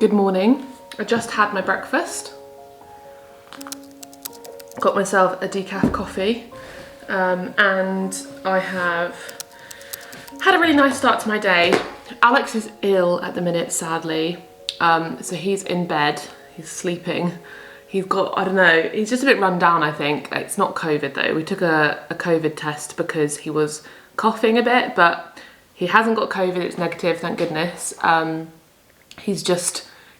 Good morning. I just had my breakfast. Got myself a decaf coffee and I have had a really nice start to my day. Alex is ill at the minute, sadly. So he's in bed, he's sleeping. He's got, I don't know, he's just a bit run down, I think. It's not COVID though. We took a COVID test because he was coughing a bit, but he hasn't got COVID, it's negative, thank goodness.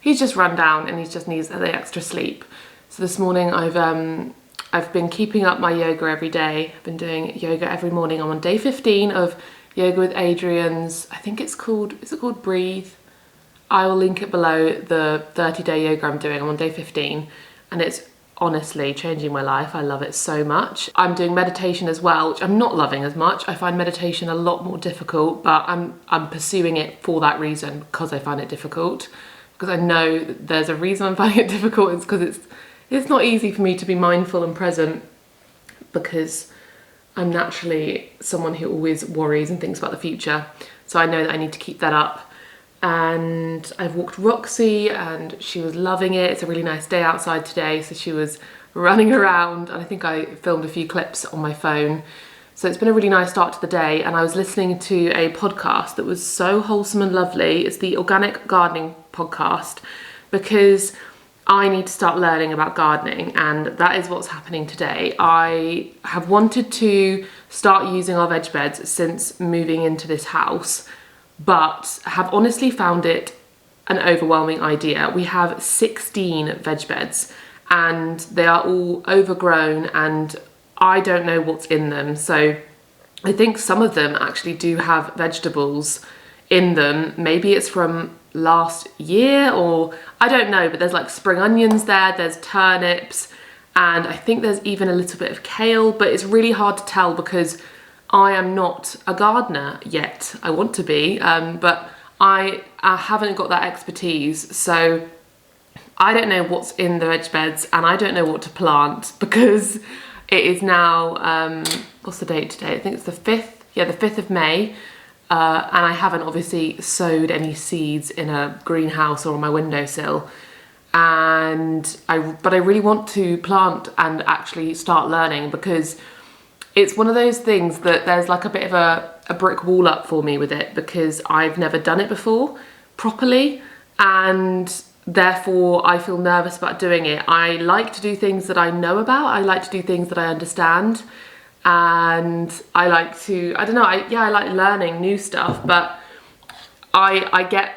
He's just run down and he just needs the extra sleep. So this morning I've been keeping up my yoga every day. I've been doing yoga every morning. I'm on day 15 of Yoga with Adrian's, I think it's called, is it called Breathe? I will link it below, the 30-day yoga I'm doing. I'm on day 15 and it's honestly changing my life. I love it so much. I'm doing meditation as well, which I'm not loving as much. I find meditation a lot more difficult, but I'm pursuing it for that reason, because I find it difficult. Because I know that there's a reason I'm finding it difficult. It's because it's not easy for me to be mindful and present, because I'm naturally someone who always worries and thinks about the future. So I know that I need to keep that up. And I've walked Roxy and she was loving it. It's a really nice day outside today, so she was running around, and I think I filmed a few clips on my phone. So it's been a really nice start to the day, and I was listening to a podcast that was so wholesome and lovely. It's the Organic Gardening podcast, because I need to start learning about gardening, and that is what's happening today. I have wanted to start using our veg beds since moving into this house, but have honestly found it an overwhelming idea. We have 16 veg beds and they are all overgrown and I don't know what's in them. So I think some of them actually do have vegetables in them. Maybe it's from last year, or I don't know, but there's like spring onions there, there's turnips, and I think there's even a little bit of kale, but it's really hard to tell because I am not a gardener yet. I want to be, but I haven't got that expertise. So I don't know what's in the veg beds and I don't know what to plant, because it is now, what's the date today? I think it's the 5th. Yeah, the 5th of May. And I haven't obviously sowed any seeds in a greenhouse or on my windowsill. But I really want to plant and actually start learning, because it's one of those things that there's like a bit of a brick wall up for me with it, because I've never done it before properly, and therefore I feel nervous about doing it. I like to do things that I know about. I like to do things that I understand, and I like to, I don't know, I like learning new stuff, but I get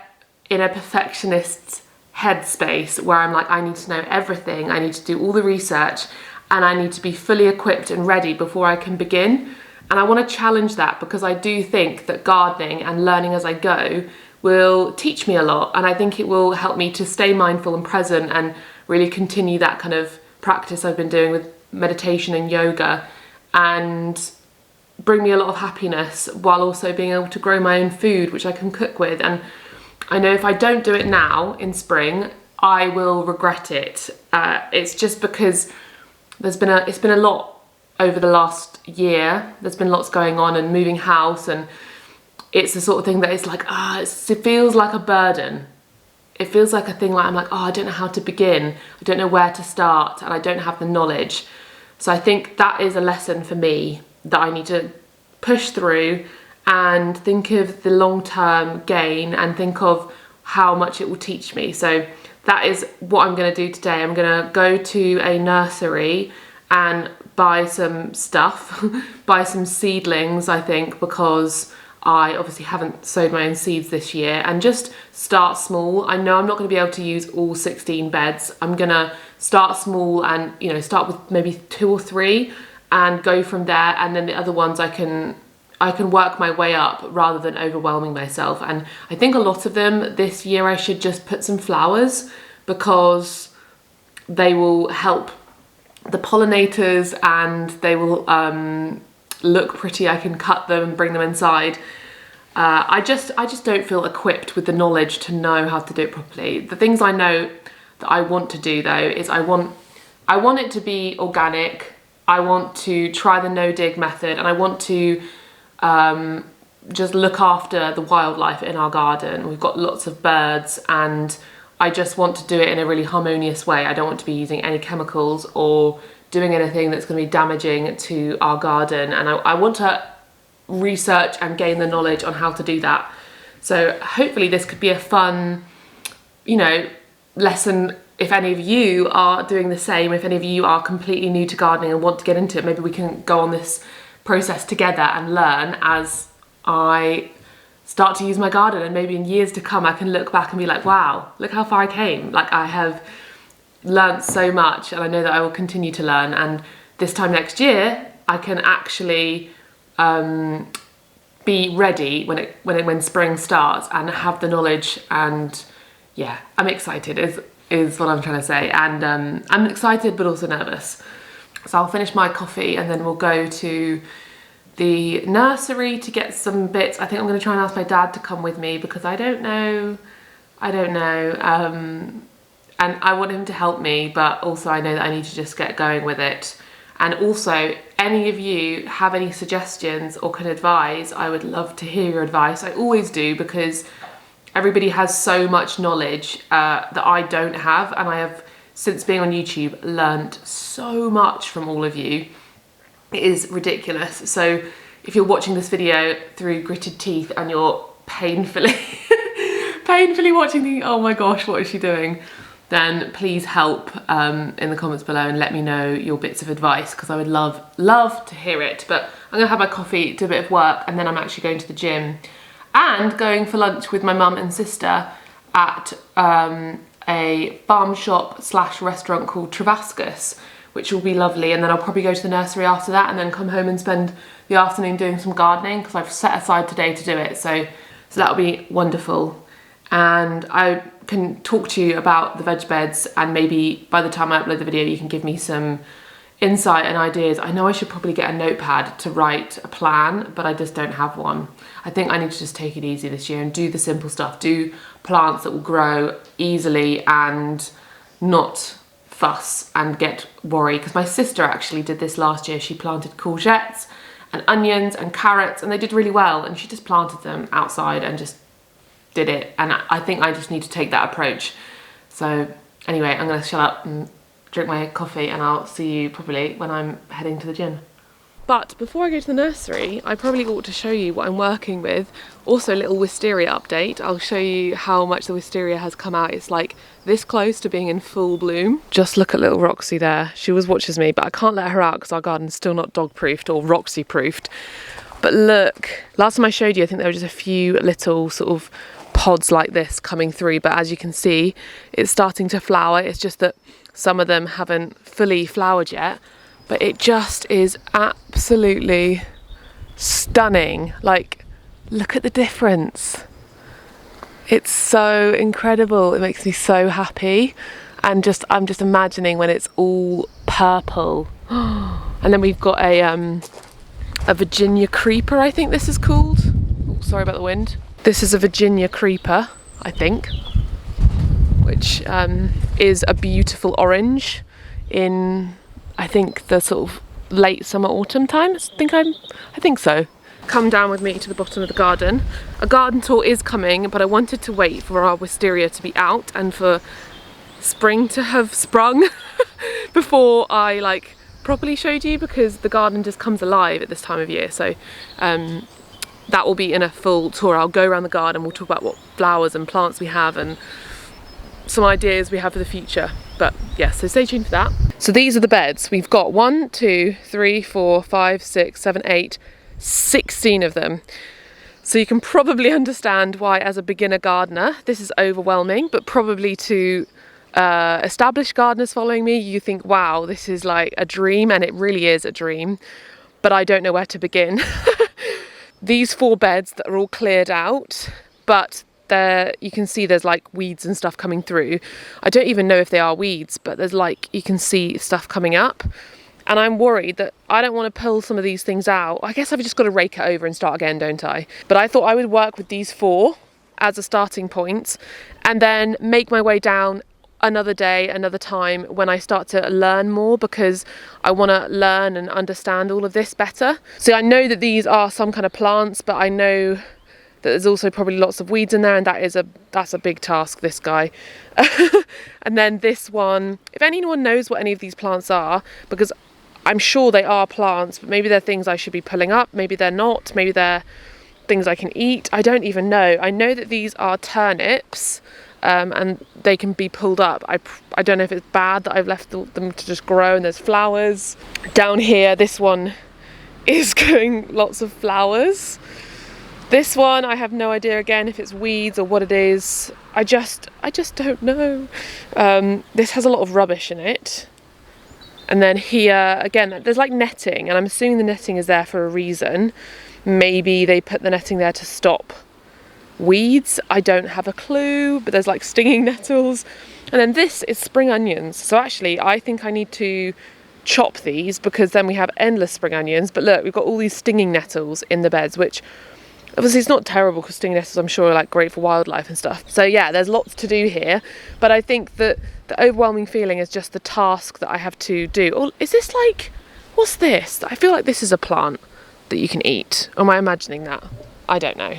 in a perfectionist headspace where I'm like, I need to know everything. I need to do all the research, and I need to be fully equipped and ready before I can begin. And I want to challenge that, because I do think that gardening and learning as I go will teach me a lot, and I think it will help me to stay mindful and present and really continue that kind of practice I've been doing with meditation and yoga, and bring me a lot of happiness while also being able to grow my own food, which I can cook with. And I know if I don't do it now in spring, I will regret it. It's just because it's been a lot over the last year. There's been lots going on and moving house, and it's the sort of thing that it's like, it feels like a burden. It feels like a thing like, I'm like, I don't know how to begin. I don't know where to start, and I don't have the knowledge. So I think that is a lesson for me that I need to push through and think of the long-term gain and think of how much it will teach me. So that is what I'm going to do today. I'm going to go to a nursery and buy some stuff, buy some seedlings, I think, because I obviously haven't sowed my own seeds this year, and just start small. I know I'm not going to be able to use all 16 beds. I'm going to start small and, you know, start with maybe 2 or 3 and go from there. And then the other ones I can work my way up rather than overwhelming myself. And I think a lot of them this year I should just put some flowers, because they will help the pollinators and they will look pretty. I can cut them and bring them inside. I just don't feel equipped with the knowledge to know how to do it properly. The things I know that I want to do though is I want it to be organic. I want to try the no-dig method, and I want to just look after the wildlife in our garden. We've got lots of birds, and I just want to do it in a really harmonious way. I don't want to be using any chemicals or doing anything that's going to be damaging to our garden, and I want to research and gain the knowledge on how to do that. So hopefully this could be a fun, you know, lesson if any of you are doing the same. If any of you are completely new to gardening and want to get into it, maybe we can go on this process together and learn as I start to use my garden, and maybe in years to come I can look back and be like, wow, look how far I came. Like, I have learned so much, and I know that I will continue to learn, and this time next year I can actually be ready when spring starts and have the knowledge. And yeah, I'm excited is what I'm trying to say, and I'm excited but also nervous. So I'll finish my coffee and then we'll go to the nursery to get some bits. I think I'm going to try and ask my dad to come with me because I don't know, and I want him to help me, but also I know that I need to just get going with it. And also, any of you have any suggestions or can advise, I would love to hear your advice. I always do, because everybody has so much knowledge that I don't have, and I have, since being on YouTube, learnt so much from all of you. It is ridiculous. So if you're watching this video through gritted teeth and you're painfully watching the, oh my gosh, what is she doing? Then please help in the comments below and let me know your bits of advice, because I would love to hear it. But I'm gonna have my coffee, do a bit of work, and then I'm actually going to the gym and going for lunch with my mum and sister at a farm shop / restaurant called Travascus, which will be lovely. And then I'll probably go to the nursery after that and then come home and spend the afternoon doing some gardening, because I've set aside today to do it. So that'll be wonderful. And I can talk to you about the veg beds, and maybe by the time I upload the video you can give me some insight and ideas. I know I should probably get a notepad to write a plan, but I just don't have one. I think I need to just take it easy this year and do the simple stuff, do plants that will grow easily and not fuss and get worried. Because my sister actually did this last year. She planted courgettes and onions and carrots, and they did really well, and she just planted them outside and just did it. And I think I just need to take that approach. So anyway, I'm gonna shut up and drink my coffee, and I'll see you probably when I'm heading to the gym. But before I go to the nursery, I probably ought to show you what I'm working with. Also a little wisteria update. I'll show you how much the wisteria has come out. It's like this close to being in full bloom. Just look at little Roxy there. She always watches me, but I can't let her out because our garden's still not dog proofed or Roxy proofed. But look, last time I showed you, I think there were just a few little sort of pods like this coming through, but as you can see, it's starting to flower. It's just that some of them haven't fully flowered yet, but it just is absolutely stunning. Like, look at the difference. It's so incredible. It makes me so happy. And I'm just imagining when it's all purple. And then we've got a Virginia creeper, I think this is called. Oh, sorry about the wind. This is a Virginia creeper, I think, which is a beautiful orange in, I think, the sort of late summer, autumn times. I think so. Come down with me to the bottom of the garden. A garden tour is coming, but I wanted to wait for our wisteria to be out and for spring to have sprung before I like properly showed you, because the garden just comes alive at this time of year. So that will be in a full tour. I'll go around the garden, we'll talk about what flowers and plants we have and some ideas we have for the future. But yeah, so stay tuned for that. So these are the beds. We've got 1, 2, 3, 4, 5, 6, 7, 8, 16 of them. So you can probably understand why, as a beginner gardener, this is overwhelming, but probably to established gardeners following me, you think, wow, this is like a dream, and it really is a dream, but I don't know where to begin. These 4 beds that are all cleared out, but there you can see there's like weeds and stuff coming through. I don't even know if they are weeds, but there's like, you can see stuff coming up, and I'm worried that I don't want to pull some of these things out. I guess I've just got to rake it over and start again, don't I? But I thought I would work with these 4 as a starting point and then make my way down another day, another time, when I start to learn more, because I want to learn and understand all of this better. So I know that these are some kind of plants, but I know that there's also probably lots of weeds in there, and that's a big task, this guy. And then this one, if anyone knows what any of these plants are, because I'm sure they are plants, but maybe they're things I should be pulling up, maybe they're not, maybe they're things I can eat, I don't even know. I know that these are turnips, and they can be pulled up. I don't know if it's bad that I've left them to just grow, and there's flowers. Down here, this one is going lots of flowers. This one, I have no idea again if it's weeds or what it is. I just don't know. This has a lot of rubbish in it. And then here, again, there's like netting, and I'm assuming the netting is there for a reason. Maybe they put the netting there to stop weeds. I don't have a clue, but there's like stinging nettles. And then this is spring onions. So actually, I think I need to chop these, because then we have endless spring onions. But look, we've got all these stinging nettles in the beds, which obviously it's not terrible, because stinging nettles I'm sure are like great for wildlife and stuff. So yeah, there's lots to do here, but I think that the overwhelming feeling is just the task that I have to do. Or is this like, what's this? I feel like this is a plant that you can eat. Or am I imagining that? I don't know.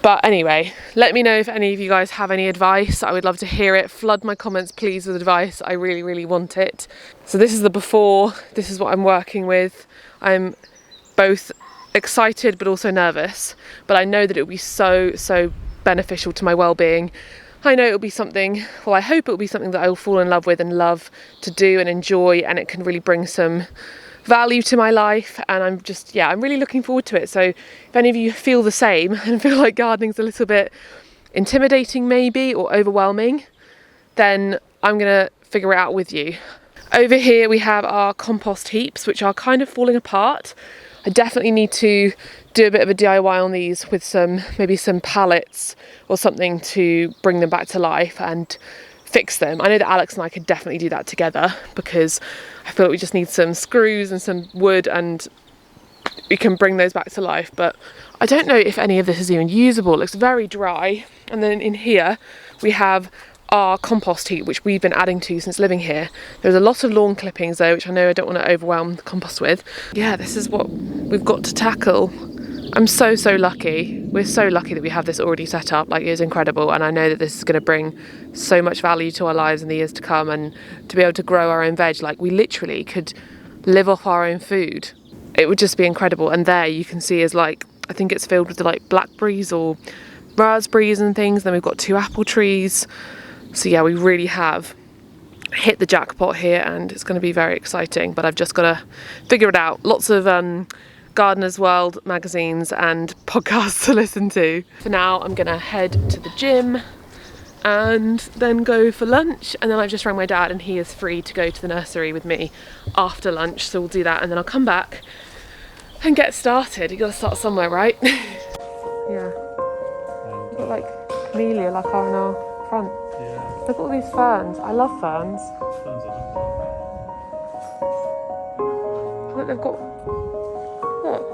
But anyway, let me know if any of you guys have any advice. I would love to hear it. Flood my comments please with advice. I really, really want it. So this is the before. This is what I'm working with. I'm both excited but also nervous, but I know that it will be so beneficial to my well-being. I know it'll be something, well, I hope it'll be something that I will fall in love with and love to do and enjoy, and it can really bring some value to my life, and I'm really looking forward to it. So if any of you feel the same and feel like gardening's a little bit intimidating maybe, or overwhelming, then I'm gonna figure it out with you. Over here we have our compost heaps, which are kind of falling apart. I definitely need to do a bit of a DIY on these with maybe some pallets or something to bring them back to life and fix them. I know that Alex and I could definitely do that together, because I feel like we just need some screws and some wood and we can bring those back to life. But I don't know if any of this is even usable. It looks very dry. And then in here we have our compost heap, which we've been adding to since living here. There's a lot of lawn clippings though, which I know I don't want to overwhelm the compost with. Yeah, this is what we've got to tackle. I'm so lucky. We're so lucky that we have this already set up. Like, it is incredible, and I know that this is going to bring so much value to our lives in the years to come, and to be able to grow our own veg. Like, we literally could live off our own food. It would just be incredible. And there you can see is like, I think it's filled with like blackberries or raspberries and things. Then we've got 2 apple trees. So yeah, we really have hit the jackpot here, and it's going to be very exciting, but I've just got to figure it out. Lots of Gardener's World magazines and podcasts to listen to. For now, I'm going to head to the gym and then go for lunch, and then I've just rang my dad and he is free to go to the nursery with me after lunch, so we'll do that, and then I'll come back and get started. You got to start somewhere, right? Yeah. We've got like camellia like our in our front. Yeah. Look at all these ferns. I love ferns. Ferns are lovely. Look, they've got... Look.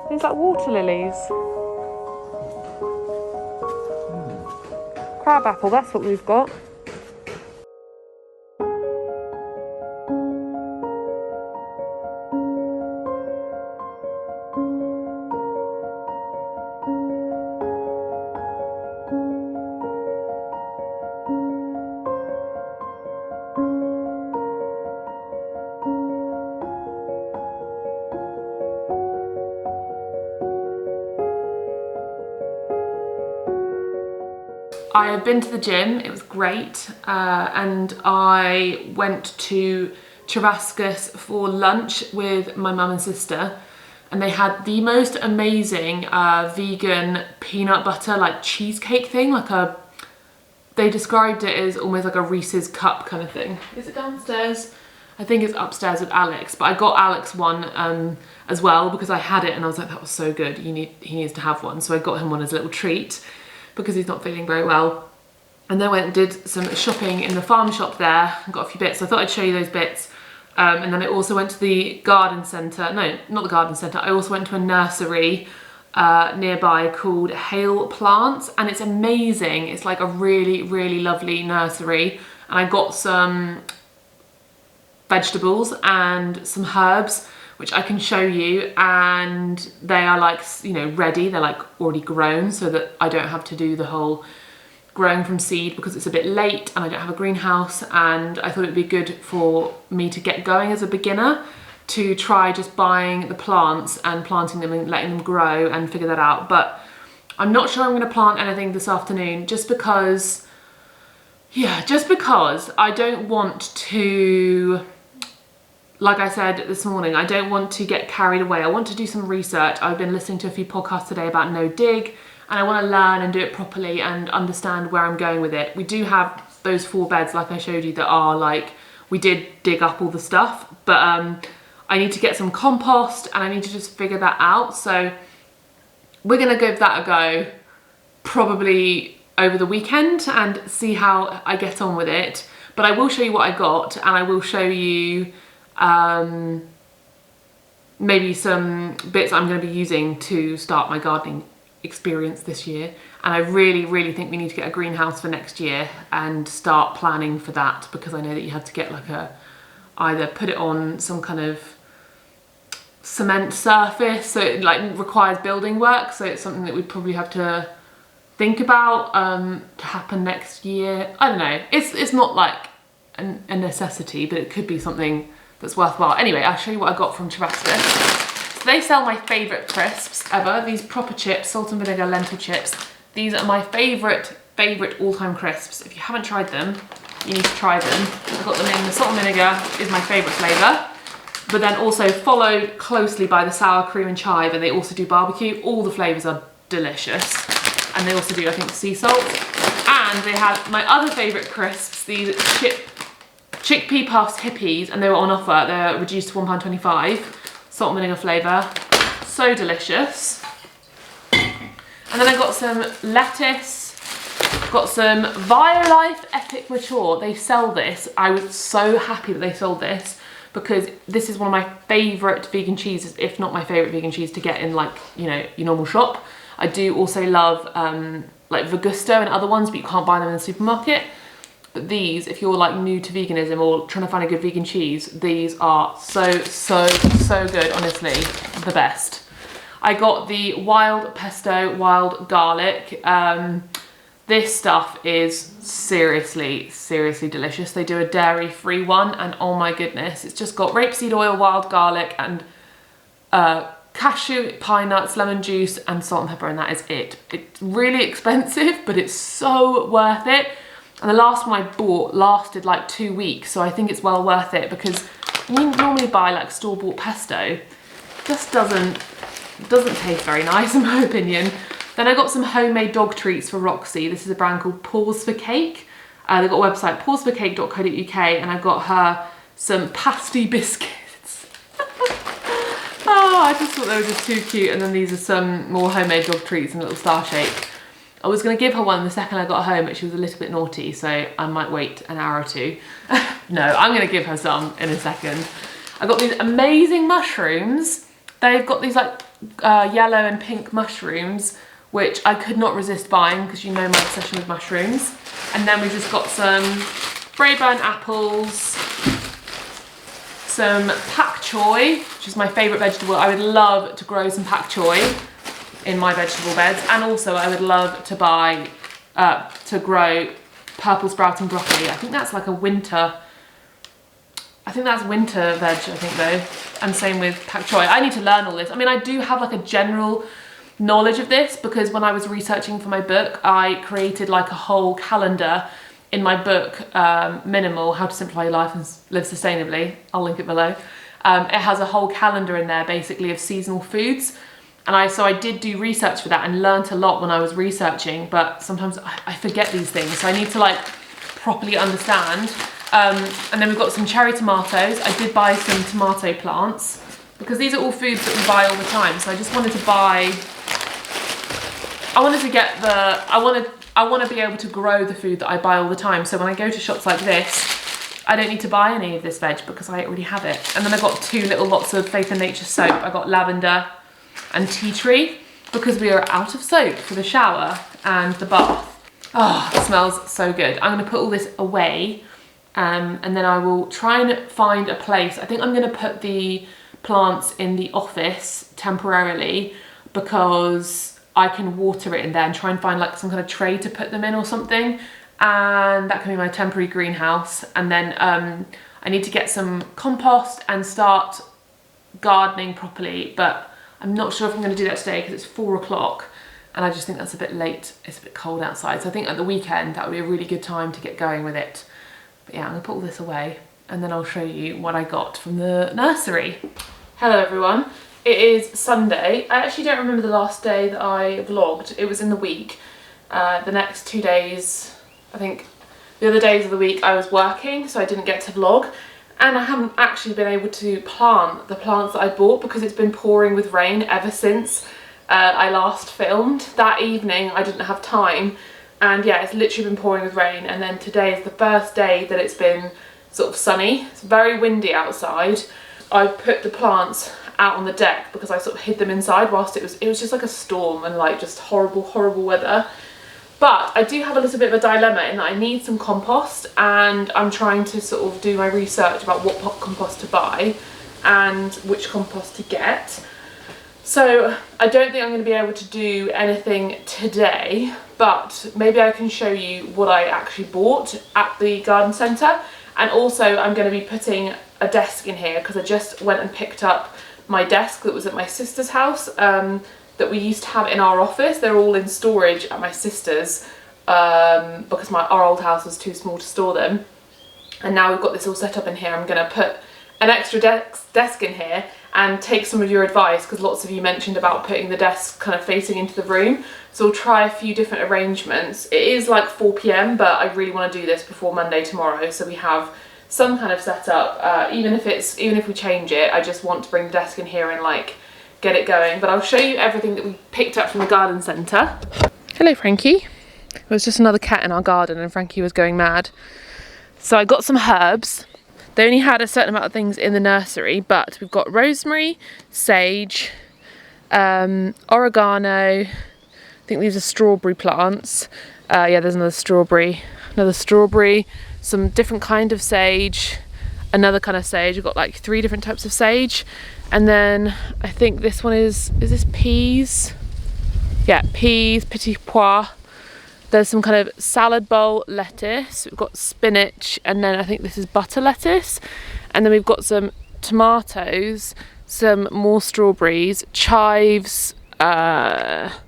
These like water lilies. Crabapple, that's what we've got. I have been to the gym, it was great, and I went to Cherascus for lunch with my mum and sister, and they had the most amazing vegan peanut butter like cheesecake thing, they described it as almost like a Reese's cup kind of thing. Is it downstairs? I think it's upstairs with Alex, but I got Alex one as well because I had it and I was like, that was so good, he needs to have one, so I got him one as a little treat, because he's not feeling very well. And then I went and did some shopping in the farm shop there and got a few bits. So I thought I'd show you those bits. And then I also went to the garden centre. No, not the garden centre. I also went to a nursery nearby called Hale Plants, and it's amazing. It's like a really, really lovely nursery. And I got some vegetables and some herbs, which I can show you, and they are like, you know, ready. They're like already grown, so that I don't have to do the whole growing from seed because it's a bit late and I don't have a greenhouse, and I thought it'd be good for me to get going as a beginner to try just buying the plants and planting them and letting them grow and figure that out. But I'm not sure I'm going to plant anything this afternoon just because I don't want to, like I said this morning, I don't want to get carried away. I want to do some research. I've been listening to a few podcasts today about no dig, and I want to learn and do it properly and understand where I'm going with it. We do have those 4 beds, like I showed you, that are like, we did dig up all the stuff, but I need to get some compost and I need to just figure that out. So we're going to give that a go probably over the weekend and see how I get on with it. But I will show you what I got, and I will show you maybe some bits I'm going to be using to start my gardening experience this year. And I really think we need to get a greenhouse for next year and start planning for that, because I know that you have to get like either put it on some kind of cement surface, so it like requires building work, so it's something that we'd probably have to think about to happen next year. I don't know, it's not like a necessity, but it could be something that's worthwhile. Anyway, I'll show you what I got from Terrastus. So they sell my favourite crisps ever, these proper chips, salt and vinegar lentil chips. These are my favourite all-time crisps. If you haven't tried them, you need to try them. I've got them in the salt and vinegar is my favourite flavour, but then also followed closely by the sour cream and chive, and they also do barbecue. All the flavours are delicious. And they also do, I think, sea salt. And they have my other favourite crisps, these chickpea puffs hippies, and they were on offer. They're reduced to £1.25, salt and vinegar flavour. So delicious. And then I got some lettuce, got some Violife Epic Mature. They sell this. I was so happy that they sold this, because this is one of my favourite vegan cheeses, if not my favourite vegan cheese to get in, like, you know, your normal shop. I do also love like Vegusto and other ones, but you can't buy them in the supermarket. But these, if you're like new to veganism or trying to find a good vegan cheese, these are so good, honestly, the best. I got the wild pesto, wild garlic. This stuff is seriously delicious. They do a dairy-free one, and oh my goodness, it's just got rapeseed oil, wild garlic, and cashew, pine nuts, lemon juice, and salt and pepper, and that is it. It's really expensive, but it's so worth it. And the last one I bought lasted like 2 weeks, so I think it's well worth it, because when you normally buy like store-bought pesto, it just doesn't taste very nice in my opinion. Then I got some homemade dog treats for Roxy. This is a brand called Paws for Cake. They've got a website, pawsforcake.co.uk, and I got her some pasty biscuits. Oh, I just thought they were just too cute. And then these are some more homemade dog treats in a little star shape. I was going to give her one the second I got home, but she was a little bit naughty, so I might wait an hour or two. No, I'm going to give her some in a second. I got these amazing mushrooms. They've got these like yellow and pink mushrooms, which I could not resist buying, because you know my obsession with mushrooms. And then we just got some Braeburn apples, some pak choi, which is my favourite vegetable. I would love to grow some pak choi in my vegetable beds, and also I would love to buy, to grow purple sprouting broccoli. I think that's like a winter, I think that's winter veg, I think though. And same with pak choi. I need to learn all this. I mean, I do have like a general knowledge of this, because when I was researching for my book, I created like a whole calendar in my book, Minimal, How to Simplify Your Life and Live Sustainably. I'll link it below. It has a whole calendar in there basically of seasonal foods. And so I did do research for that and learnt a lot when I was researching, but sometimes I forget these things, so I need to like properly understand. And then we've got some cherry tomatoes. I did buy some tomato plants, because these are all foods that we buy all the time. So I just wanted to buy, I want to be able to grow the food that I buy all the time. So when I go to shops like this, I don't need to buy any of this veg because I already have it. And then I got 2 little lots of Faith and Nature soap. I got lavender and tea tree, because we are out of soap for the shower and the bath. Oh, it smells so good. I'm going to put all this away, and then I will try and find a place. I think I'm going to put the plants in the office temporarily because I can water it in there and try and find like some kind of tray to put them in or something. And that can be my temporary greenhouse. And then I need to get some compost and start gardening properly, but I'm not sure if I'm going to do that today because it's 4 o'clock and I just think that's a bit late. It's a bit cold outside, so I think at the weekend that would be a really good time to get going with it. But yeah, I'm going to put all this away and then I'll show you what I got from the nursery. Hello everyone, it is Sunday. I actually don't remember the last day that I vlogged. It was in the week. The next 2 days, I think the other days of the week I was working, so I didn't get to vlog. And I haven't actually been able to plant the plants that I bought because it's been pouring with rain ever since I last filmed. That evening I didn't have time, and yeah, it's literally been pouring with rain. And then today is the first day that it's been sort of sunny. It's very windy outside. I put the plants out on the deck because I sort of hid them inside whilst it was just like a storm and like just horrible weather. But I do have a little bit of a dilemma in that I need some compost, and I'm trying to sort of do my research about what compost to buy and which compost to get. So I don't think I'm going to be able to do anything today, but maybe I can show you what I actually bought at the garden centre. And also I'm going to be putting a desk in here because I just went and picked up my desk that was at my sister's house. That we used to have in our office. They're all in storage at my sister's because our old house was too small to store them. And now we've got this all set up in here. I'm going to put an extra desk in here and take some of your advice because lots of you mentioned about putting the desk kind of facing into the room. So we'll try a few different arrangements. It is like 4 PM, but I really want to do this before Monday tomorrow, so we have some kind of setup. Even if we change it, I just want to bring the desk in here and like get it going. But I'll show you everything that we picked up from the garden centre. Hello Frankie. It was just another cat in our garden and Frankie was going mad. So I got some herbs. They only had a certain amount of things in the nursery, but we've got rosemary, sage, oregano. I think these are strawberry plants. Yeah, there's another strawberry, some different kind of sage, another kind of sage. We've got like 3 different types of sage. And then I think this one is this peas? Yeah, peas, petit pois. There's some kind of salad bowl lettuce. We've got spinach, and then I think this is butter lettuce. And then we've got some tomatoes, some more strawberries, chives, thyme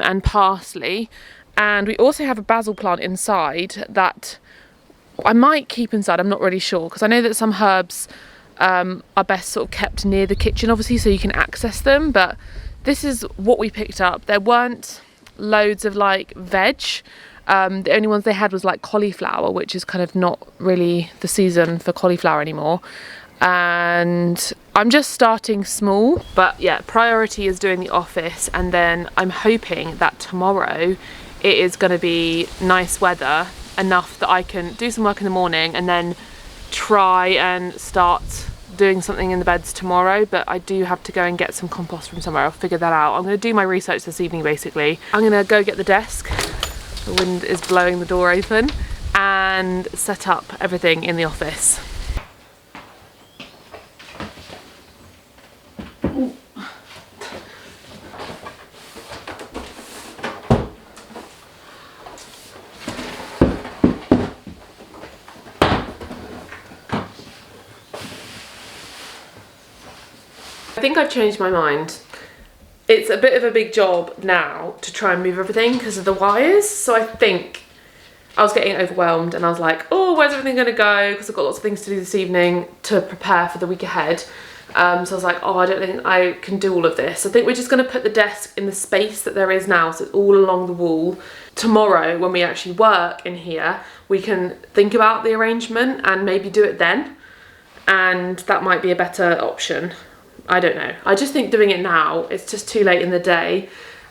and parsley. And we also have a basil plant inside that I might keep inside, I'm not really sure, because I know that some herbs are best sort of kept near the kitchen obviously so you can access them. But this is what we picked up. There weren't loads of like veg. The only ones they had was like cauliflower, which is kind of not really the season for cauliflower anymore. And I'm just starting small, but yeah, priority is doing the office, and then I'm hoping that tomorrow it is going to be nice weather enough that I can do some work in the morning and then try and start doing something in the beds tomorrow. But I do have to go and get some compost from somewhere. I'll figure that out. I'm going to do my research this evening basically. I'm going to go get the desk, the wind is blowing the door open, and set up everything in the office. I think I've changed my mind. It's a bit of a big job now to try and move everything because of the wires. So I think I was getting overwhelmed and I was like, oh, where's everything going to go? Because I've got lots of things to do this evening to prepare for the week ahead. So I was like, oh, I don't think I can do all of this. I think we're just going to put the desk in the space that there is now, so it's all along the wall. Tomorrow, when we actually work in here, we can think about the arrangement and maybe do it then. And that might be a better option. I don't know. I just think doing it now, it's just too late in the day.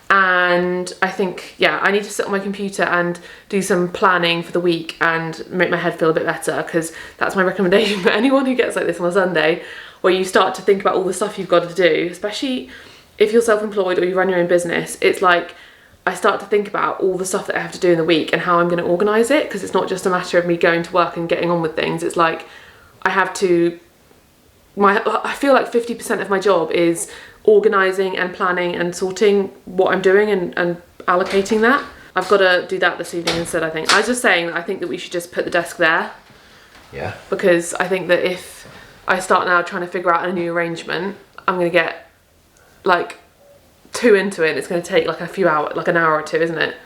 And I think, yeah, I need to sit on my computer and do some planning for the week and make my head feel a bit better, because that's my recommendation for anyone who gets like this on a Sunday, where you start to think about all the stuff you've got to do, especially if you're self-employed or you run your own business. It's like I start to think about all the stuff that I have to do in the week and how I'm going to organise it, because it's not just a matter of me going to work and getting on with things. It's like I have to I feel like 50% of my job is organising and planning and sorting what I'm doing and allocating that. I've got to do that this evening instead, I think. I was just saying that I think that we should just put the desk there. Yeah. Because I think that if I start now trying to figure out a new arrangement, I'm going to get like too into it. It's going to take like a few hours, like an hour or two, isn't it?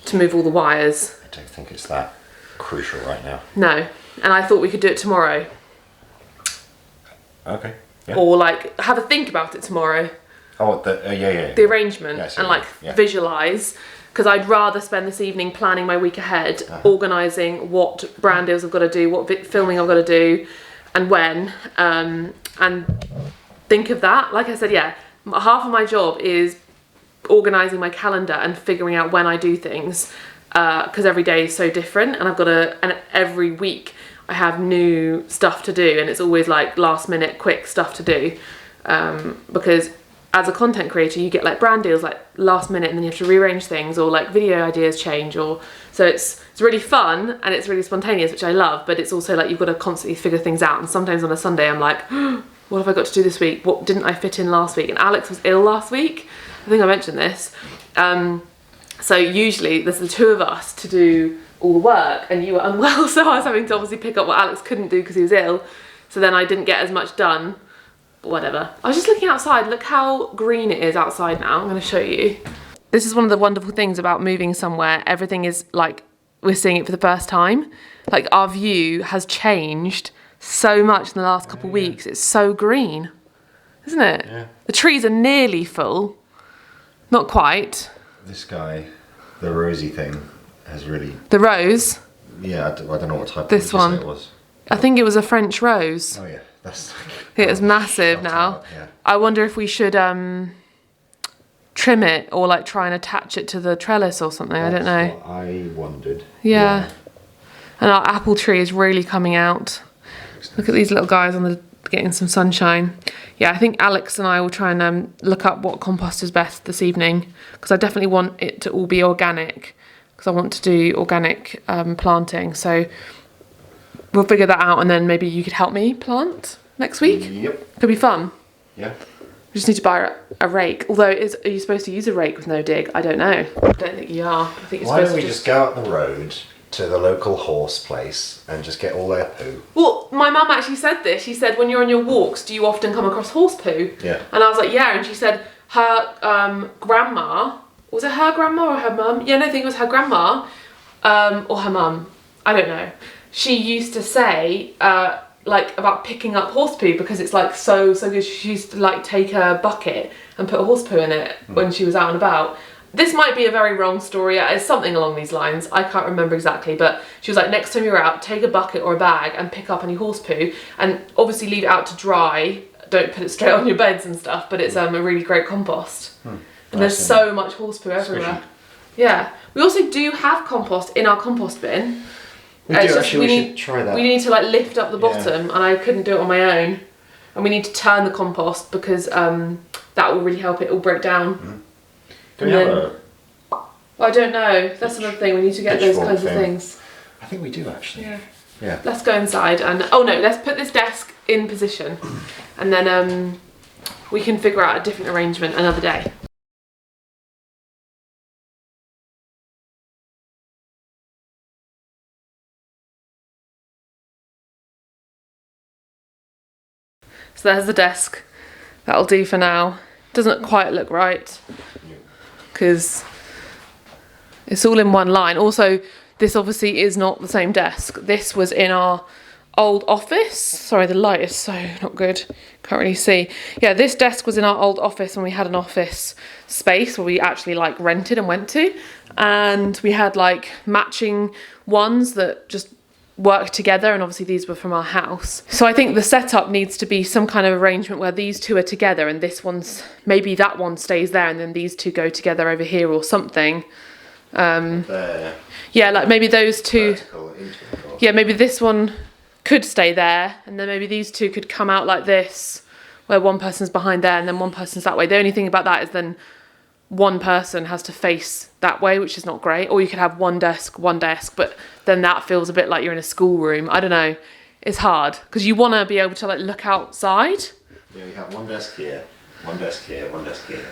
To move all the wires. I don't think it's that crucial right now. No. And I thought we could do it tomorrow. Okay. Yeah. Or like have a think about it tomorrow. Oh, yeah. The arrangement Yes, and like yeah. visualise. Because I'd rather spend this evening planning my week ahead, organising what brand deals I've got to do, what filming I've got to do, and when, and think of that. Like I said, yeah, half of my job is organising my calendar and figuring out when I do things, because every day is so different, and and every week I have new stuff to do, and it's always like last minute quick stuff to do, because as a content creator, you get like brand deals like last minute, and then you have to rearrange things, or like video ideas change, or so it's really fun and it's really spontaneous, which I love. But it's also like you've got to constantly figure things out. And sometimes on a Sunday, I'm like, what have I got to do this week? What didn't I fit in last week? And Alex was ill last week. I think I mentioned this. So usually there's the two of us to do all the work, and you were unwell, so I was having to obviously pick up what Alex couldn't do because he was ill. So then I didn't get as much done. Whatever. I was just looking outside. Look how green it is outside now. I'm going to show you. This is one of the wonderful things about moving somewhere. Everything is like we're seeing it for the first time. Like our view has changed so much in the last couple of weeks. It's so green, isn't it? Yeah. The trees are nearly full. Not quite. This guy, the rosy thing, has really... The rose? Yeah, I don't know what type this of one. it was. I think it was a French rose. Oh yeah, that's... It's massive now. Yeah. I wonder if we should trim it or like try and attach it to the trellis or something. I don't know. What I wondered. Yeah. And our apple tree is really coming out. Look at these little guys getting some sunshine. Yeah, I think Alex and I will try and look up what compost is best this evening, because I definitely want it to all be organic, because I want to do organic planting. So we'll figure that out, and then maybe you could help me plant next week. Yep. Could be fun. Yeah. We just need to buy a rake. Although, are you supposed to use a rake with no dig? I don't know. I don't think you are. I think you're Why supposed don't we to just go out the road to the local horse place and just get all their poo? Well, my mum actually said this. She said, when you're on your walks, do you often come across horse poo? Yeah. And I was like, yeah. And she said her grandma, was it her grandma or her mum? Yeah, no, I think it was her grandma or her mum. I don't know. She used to say like about picking up horse poo because it's like so good. She used to like take a bucket and put a horse poo in it when she was out and about. This might be a very wrong story. It's something along these lines. I can't remember exactly, but she was like, next time you're out, take a bucket or a bag and pick up any horse poo, and obviously leave it out to dry. Don't put it straight on your beds and stuff, but it's a really great compost. And there's so much horse poo everywhere. Yeah. We also do have compost in our compost bin. We do, actually, we should try that. We need to like lift up the bottom, and I couldn't do it on my own. And we need to turn the compost because that will really help it all break down. Do we have I don't know. That's another thing. We need to get those kinds of things. I think we do actually. Yeah. Let's go inside and let's put this desk in position, and then we can figure out a different arrangement another day. So there's the desk. That'll do for now. Doesn't quite look right because it's all in one line. Also, this obviously is not the same desk. This was in our old office. Sorry, the light is so not good. Can't really see. Yeah, this desk was in our old office when we had an office space where we actually like rented and went to. And we had like matching ones that just work together, and obviously these were from our house. So I think the setup needs to be some kind of arrangement where these two are together and this one's, maybe that one stays there and then these two go together over here or something. There. Yeah, like maybe those two, Vertical. yeah, maybe this one could stay there and then maybe these two could come out like this, where one person's behind there and then one person's that way. The only thing about that is then one person has to face that way, which is not great. Or you could have one desk, but then that feels a bit like you're in a schoolroom. I don't know. is hard because you want to be able to like look outside. Yeah, we have one desk here, one desk here, one desk here,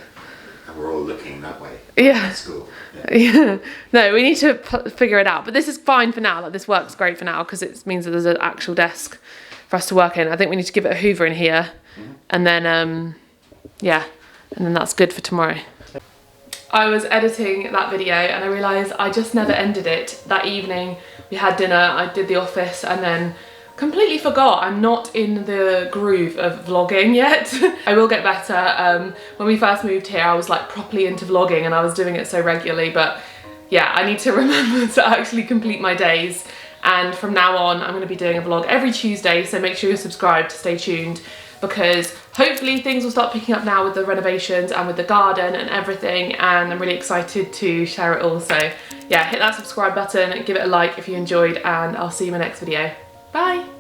and we're all looking that way. Yeah. At school. Yeah. No, we need to figure it out. But this is fine for now. Like, this works great for now because it means that there's an actual desk for us to work in. I think we need to give it a hoover in here, and then yeah, and then that's good for tomorrow. I was editing that video and I realised I just never ended it. That evening we had dinner, I did the office, and then completely forgot. I'm not in the groove of vlogging yet. I will get better. When we first moved here I was like properly into vlogging and I was doing it so regularly, but yeah, I need to remember to actually complete my days, and from now on I'm going to be doing a vlog every Tuesday, so make sure you're subscribed to stay tuned, because hopefully things will start picking up now with the renovations and with the garden and everything, and I'm really excited to share it all. So yeah, hit that subscribe button, give it a like if you enjoyed, and I'll see you in my next video. Bye!